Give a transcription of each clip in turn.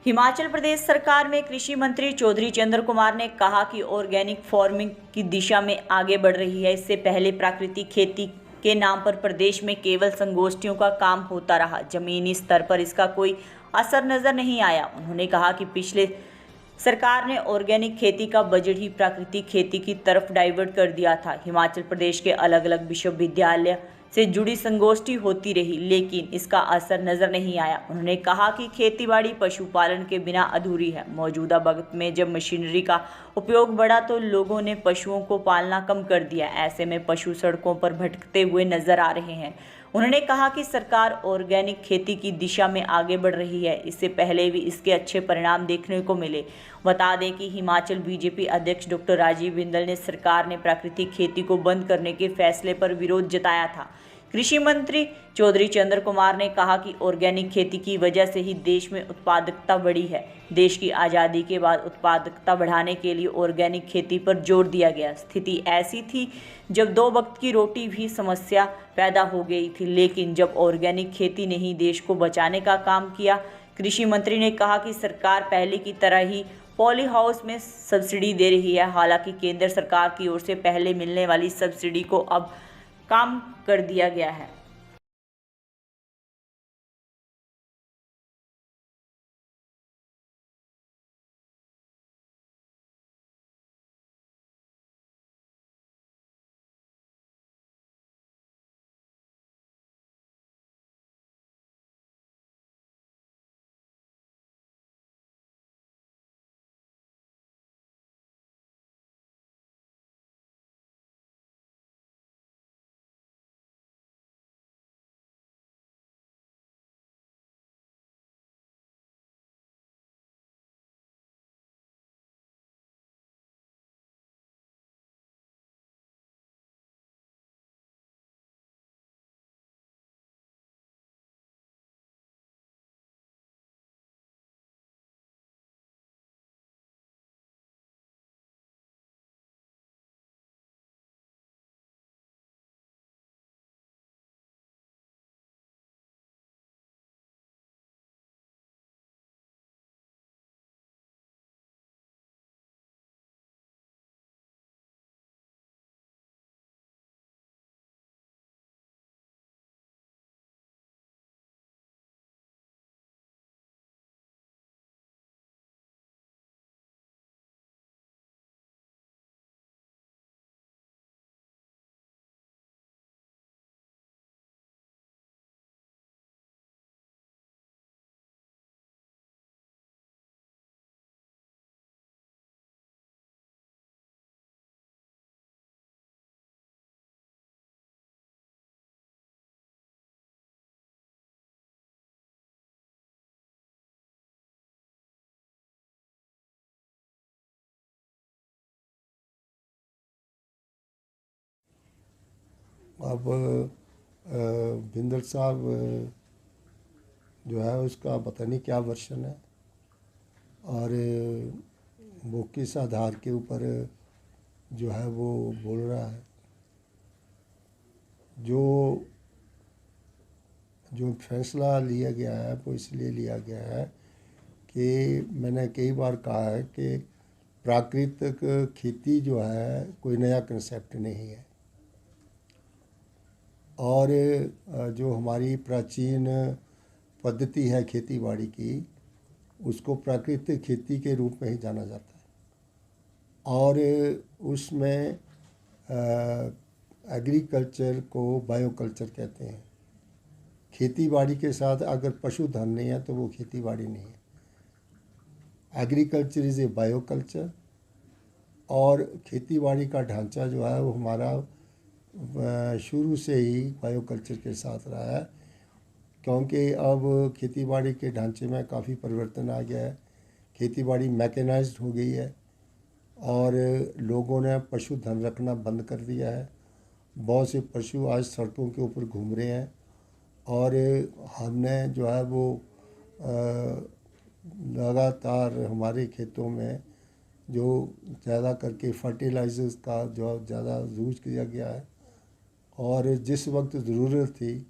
हिमाचल प्रदेश सरकार में कृषि मंत्री चौधरी चंद्र कुमार ने कहा कि ऑर्गेनिक फार्मिंग की दिशा में आगे बढ़ रही है। इससे पहले प्राकृतिक खेती के नाम पर प्रदेश में केवल संगोष्ठियों का काम होता रहा, जमीनी स्तर पर इसका कोई असर नजर नहीं आया। उन्होंने कहा कि पिछले सरकार ने ऑर्गेनिक खेती का बजट ही प्राकृतिक खेती की तरफ डाइवर्ट कर दिया था। हिमाचल प्रदेश के अलग अलग विश्वविद्यालय से जुड़ी संगोष्ठी होती रही, लेकिन इसका असर नजर नहीं आया। उन्होंने कहा कि खेतीबाड़ी पशुपालन के बिना अधूरी है। मौजूदा वक्त में जब मशीनरी का उपयोग बढ़ा तो लोगों ने पशुओं को पालना कम कर दिया। ऐसे में पशु सड़कों पर भटकते हुए नजर आ रहे हैं। उन्होंने कहा कि सरकार ऑर्गेनिक खेती की दिशा में आगे बढ़ रही है। इससे पहले भी इसके अच्छे परिणाम देखने को मिले। बता दें कि हिमाचल बीजेपी अध्यक्ष डॉक्टर राजीव बिंदल ने सरकार ने प्राकृतिक खेती को बंद करने के फैसले पर विरोध जताया था। कृषि मंत्री चौधरी चंद्र कुमार ने कहा कि ऑर्गेनिक खेती की वजह से ही देश में उत्पादकता बढ़ी है। देश की आज़ादी के बाद उत्पादकता बढ़ाने के लिए ऑर्गेनिक खेती पर जोर दिया गया। स्थिति ऐसी थी जब दो वक्त की रोटी भी समस्या पैदा हो गई थी, लेकिन जब ऑर्गेनिक खेती ने ही देश को बचाने का काम किया। कृषि मंत्री ने कहा कि सरकार पहले की तरह ही पॉली हाउस में सब्सिडी दे रही है। हालांकि केंद्र सरकार की ओर से पहले मिलने वाली सब्सिडी को अब काम कर दिया गया है। अब बिंदल साहब जो है उसका पता नहीं क्या वर्षन है और वो किस आधार के ऊपर जो है वो बोल रहा है। जो जो फैसला लिया गया है वो इसलिए लिया गया है कि मैंने कई बार कहा है कि प्राकृतिक खेती जो है कोई नया कंसेप्ट नहीं है और जो हमारी प्राचीन पद्धति है खेती बाड़ी की उसको प्राकृतिक खेती के रूप में ही जाना जाता है और उसमें एग्रीकल्चर को बायोकल्चर कहते हैं। खेती बाड़ी के साथ अगर पशुधन नहीं है तो वो खेती बाड़ी नहीं है। एग्रीकल्चर इज़ ए बायोकल्चर और खेती बाड़ी का ढांचा जो है वो हमारा शुरू से ही बायोकल्चर के साथ रहा है, क्योंकि अब खेती बाड़ी के ढांचे में काफ़ी परिवर्तन आ गया है। खेती बाड़ी मैकेनाइज्ड हो गई है और लोगों ने पशुधन रखना बंद कर दिया है। बहुत से पशु आज सड़कों के ऊपर घूम रहे हैं और हमने जो है वो लगातार हमारे खेतों में जो ज़्यादा करके फर्टिलाइजर्स का जो ज़्यादा यूज किया गया है और जिस वक्त ज़रूरत थी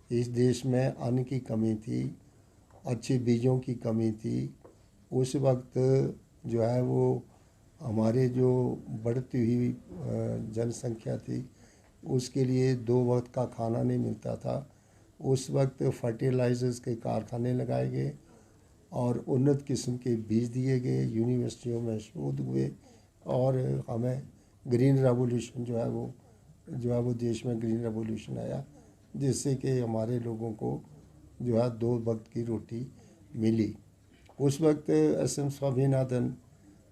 इस देश में अन्न की कमी थी, अच्छे बीजों की कमी थी उस वक्त जो है वो हमारे जो बढ़ती हुई जनसंख्या थी उसके लिए 2 वक्त का खाना नहीं मिलता था। उस वक्त फर्टिलाइज़र्स के कारखाने लगाए गए और उन्नत किस्म के बीज दिए गए, यूनिवर्सिटियों में शोध हुए और हमें ग्रीन रेवोल्यूशन जो है वो देश में ग्रीन रेवोल्यूशन आया, जिससे कि हमारे लोगों को जो है 2 वक्त की रोटी मिली। उस वक्त एस.एम. स्वामीनाथन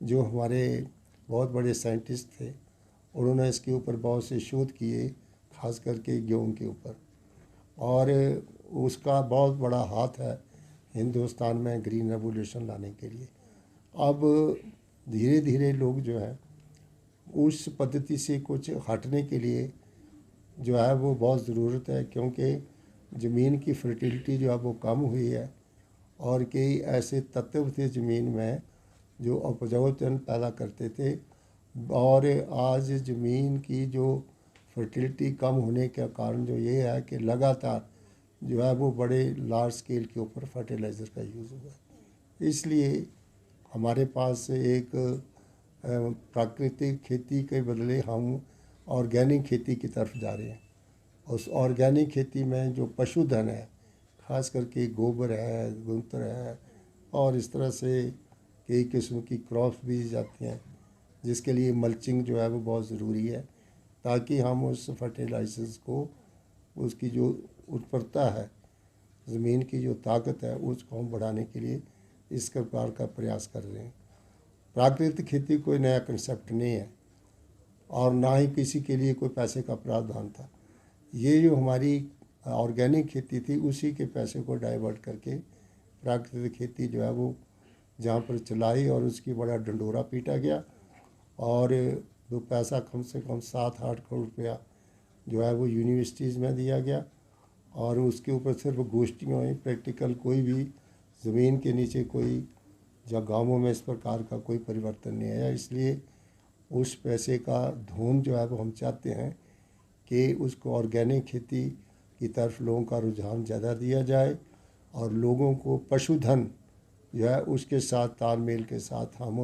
जो हमारे बहुत बड़े साइंटिस्ट थे, उन्होंने इसके ऊपर बहुत से शोध किए, खास करके गेहूं के ऊपर, और उसका बहुत बड़ा हाथ है हिंदुस्तान में ग्रीन रेवोल्यूशन लाने के लिए। अब धीरे धीरे लोग जो है उस पद्धति से कुछ हटने के लिए जो है वो बहुत ज़रूरत है, क्योंकि ज़मीन की फर्टिलिटी जो है वो कम हुई है और कई ऐसे तत्व थे ज़मीन में जो उपजाऊपन पैदा करते थे, और आज ज़मीन की जो फर्टिलिटी कम होने का कारण जो ये है कि लगातार जो है वो बड़े लार्ज स्केल के ऊपर फर्टिलाइज़र का यूज़ हुआ है। इसलिए हमारे पास एक प्राकृतिक खेती के बदले हम ऑर्गेनिक खेती की तरफ जा रहे हैं। उस ऑर्गेनिक खेती में जो पशुधन है, खास करके गोबर है, गूंत्र है, और इस तरह से कई किस्म की क्रॉप्स बीज जाती हैं, जिसके लिए मल्चिंग जो है वो बहुत ज़रूरी है, ताकि हम उस फर्टिलाइजर्स को, उसकी जो उत्परता है, ज़मीन की जो ताकत है, उसको हम बढ़ाने के लिए इस प्रकार का प्रयास कर रहे हैं। प्राकृतिक खेती कोई नया कंसेप्ट नहीं है और ना ही किसी के लिए कोई पैसे का प्रावधान था। ये जो हमारी ऑर्गेनिक खेती थी, उसी के पैसे को डाइवर्ट करके प्राकृतिक खेती जो है वो जहाँ पर चलाई और उसकी बड़ा डंडोरा पीटा गया, और वो पैसा कम से कम 7-8 करोड़ रुपया जो है वो यूनिवर्सिटीज़ में दिया गया, और उसके ऊपर सिर्फ गोष्ठियाँ हुई, प्रैक्टिकल कोई भी ज़मीन के नीचे कोई या गाँवों में इस प्रकार का कोई परिवर्तन नहीं आया। इसलिए उस पैसे का धूम जो है वो हम चाहते हैं कि उसको ऑर्गेनिक खेती की तरफ लोगों का रुझान ज़्यादा दिया जाए, और लोगों को पशुधन जो है उसके साथ तालमेल के साथ हम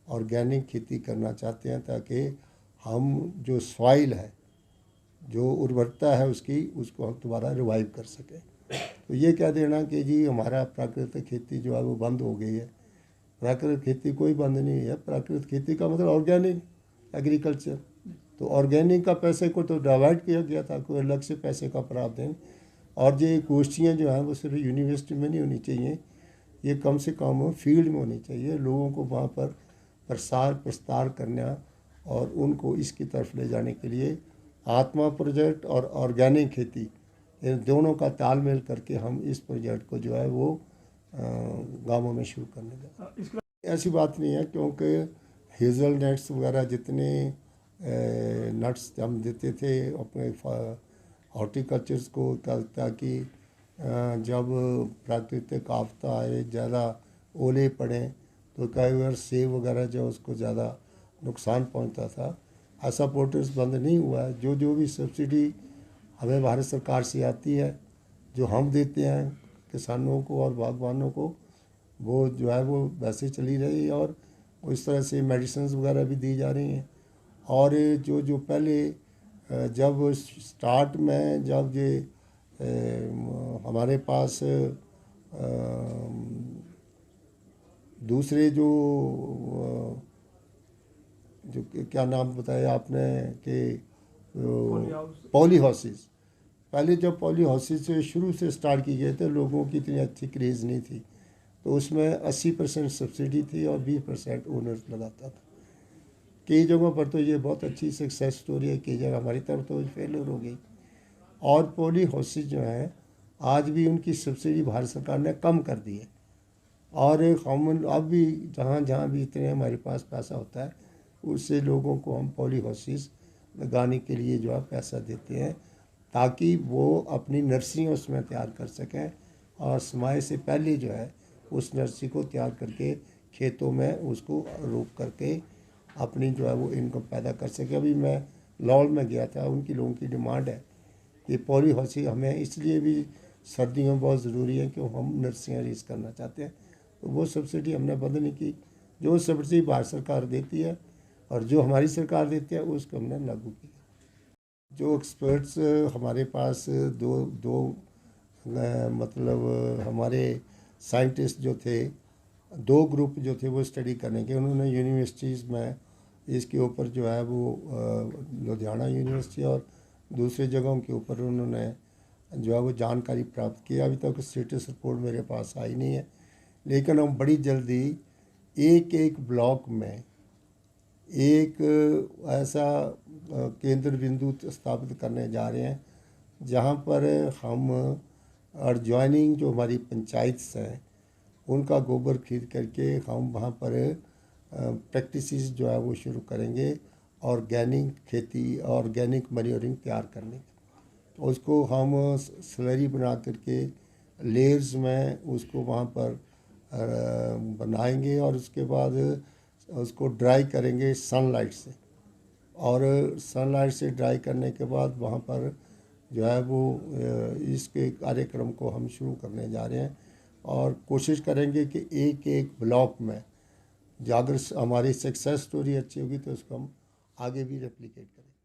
ऑर्गेनिक खेती करना चाहते हैं, ताकि हम जो सॉइल है, जो उर्वरता है उसको हम दोबारा रिवाइव कर सकें। तो ये कह देना कि जी हमारा प्राकृतिक खेती जो है वो बंद हो गई है, प्राकृतिक खेती कोई बंद नहीं है। प्राकृतिक खेती का मतलब ऑर्गेनिक एग्रीकल्चर। तो ऑर्गेनिक का पैसे को तो डिवाइड किया गया था, कोई अलग से पैसे का प्रावधान। और ये गोष्ठियाँ जो हैं वो सिर्फ यूनिवर्सिटी में नहीं होनी चाहिए, ये कम से कम फील्ड में होनी चाहिए। लोगों को वहाँ पर प्रसार करना और उनको इसकी तरफ ले जाने के लिए आत्मा प्रोजेक्ट और ऑर्गेनिक खेती, इन दोनों का तालमेल करके हम इस प्रोजेक्ट को जो है वो गाँवों में शुरू करने लगे। ऐसी बात नहीं है, क्योंकि हेज़ल नट्स वगैरह जितने नट्स हम देते थे अपने हॉर्टिकल्चर्स को, ताकि जब प्राकृतिक आफता आए, ज़्यादा ओले पड़ें, तो कई बार सेब वगैरह जो उसको ज़्यादा नुकसान पहुंचता था। ऐसा पोर्टल्स बंद नहीं हुआ है। जो भी सब्सिडी हमें भारत सरकार से आती है, जो हम देते हैं किसानों को और बागवानों को, वो जो है वो वैसे चली रही है, और इस तरह से मेडिसिन वगैरह भी दी जा रही हैं। और जो पहले जब स्टार्ट में जब ये हमारे पास दूसरे जो क्या नाम बताया आपने कि पॉली हाउसेस, पहले जब पॉली हाउसेस शुरू से स्टार्ट किए गए थे, लोगों की इतनी अच्छी क्रेज़ नहीं थी, तो उसमें 80% सब्सिडी थी और 20% ओनर्स लगाता था। कई जगहों पर तो ये बहुत अच्छी सक्सेस स्टोरी है, कई जगह हमारी तरफ तो फेलियर हो गई। और पॉली हाउसेस जो हैं आज भी उनकी सब्सिडी भारत सरकार ने कम कर दी है, और हम अब भी जहाँ भी इतने हमारे पास पैसा होता है, उससे लोगों को हम पॉली हाउसेस लगाने के लिए जो है पैसा देते हैं, ताकि वो अपनी नर्सरियाँ उसमें तैयार कर सकें, और समय से पहले जो है उस नर्सरी को तैयार करके खेतों में उसको रोप करके अपनी जो है वो इनकम पैदा कर सके। अभी मैं लाहौर में गया था, उनकी लोगों की डिमांड है कि पॉली हाउसिंग हमें इसलिए भी सर्दियों में बहुत ज़रूरी है कि हम नर्सरियाँ रेज़ करना चाहते हैं, तो वो सब्सिडी हमने बंद नहीं की। जो सब्सिडी भारत सरकार देती है और जो हमारी सरकार देती है उसको हमने लागू किया। जो एक्सपर्ट्स हमारे पास दो दो मतलब हमारे साइंटिस्ट जो थे, दो ग्रुप जो थे वो स्टडी करने के, उन्होंने यूनिवर्सिटीज़ में इसके ऊपर जो है वो लुधियाना यूनिवर्सिटी और दूसरे जगहों के ऊपर उन्होंने जो है वो जानकारी प्राप्त की। अभी तक स्टेटस रिपोर्ट मेरे पास आई नहीं है, लेकिन हम बड़ी जल्दी एक एक ब्लॉक में एक ऐसा केंद्र बिंदु स्थापित करने जा रहे हैं जहां पर हम एडजॉइनिंग जो हमारी पंचायत्स हैं उनका गोबर खरीद करके हम वहाँ पर प्रैक्टिसेस जो है वो शुरू करेंगे, ऑर्गेनिक खेती, ऑर्गेनिक मैन्योरिंग तैयार करने की। तो उसको हम स्लरी बना करके लेयर्स में उसको वहाँ पर बनाएंगे और उसके बाद उसको ड्राई करेंगे सनलाइट से, और सनलाइट से ड्राई करने के बाद वहाँ पर जो है वो इसके कार्यक्रम को हम शुरू करने जा रहे हैं और कोशिश करेंगे कि एक एक ब्लॉक में जो अगर हमारी सक्सेस स्टोरी अच्छी होगी तो उसको हम आगे भी रेप्लिकेट करेंगे।